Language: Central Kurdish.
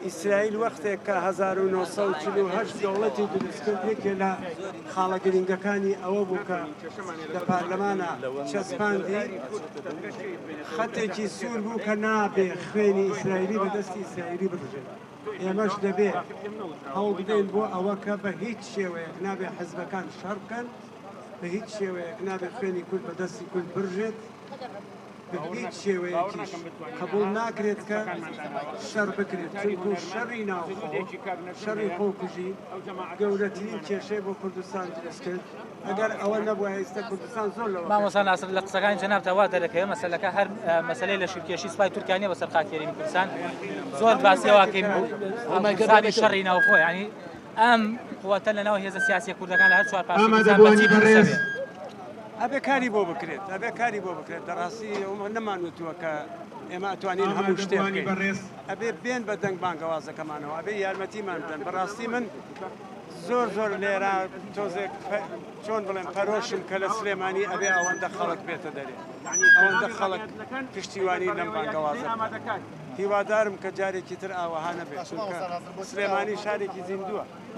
ئیسرائیل وەختێک کە 1940 دەوڵەتی دروستکرد یەکێ لە خاڵە گرنگەکانی ئەوە بوو کە لە پارلەمانە چەسپاندی خەتێکی سوور بوو کە نابێ خوێنی ئیسرائیلی بەدەستی ئیسرائیلی ببژێت. ئێمەش دەبێت هەوڵ بدەین بۆ ئەوە کە بە هیچ شێوەیەک نابێ حەزبەکان شەڕ بکەن، بە هیچ شێوەیەک نابێ خوێنی کورد بەدەستی کورد بژێت، بە هیچ شێوەیەکیش قبول ناکرێت کە شەڕ بکرێت، چونکو شەڕی ناوخۆ، شەڕی خۆکوژی گەورەترین کێشەی بۆ کوردستان دروست کرد. ئەگەر ئەوە نەبووە ئێستا کوردستان زۆر لەوە مامۆستا ناسر لە قسەکانی جەناب تەوا دەرەکەوێت مەسەلەکە هەر مەسەلەی لە شوکێشی سوپای تورکیانە بەسەر خاکێرینی کوردستان زۆر باسیەوەکەین ئەمەگەڕانی شەڕی ناوخۆ، یعنی ئەم قووەتە لەناو هێزە سیاسی کوردەکان لە هەر چوار پاشی بەچی ئەبێ کاری بۆ بکرێت، ئەبێ کاری بۆ بکرێت. دەڕاستی نەمانوتووە کە ئێمە ئەتوانین هەموو شتێک بکەین، ئەبێ بێن بە دەنگ بانگەوازەکەمانەوە، ئەبێ یارمەتیمان بدەن. بەڕاستی من زۆر لێرە تۆزێک چۆن بڵێن پەرۆشم کە لە سلێمانی ئەبێ ئەوەندە خەڵک بێتە دەرێ، ئەوەندە خەڵک پشتیوانی لەم بانگەوازە. هیوادارم کە جارێکی تر ئاوەها نەبێت، چونکە سلێمانی شارێکی زیندووە.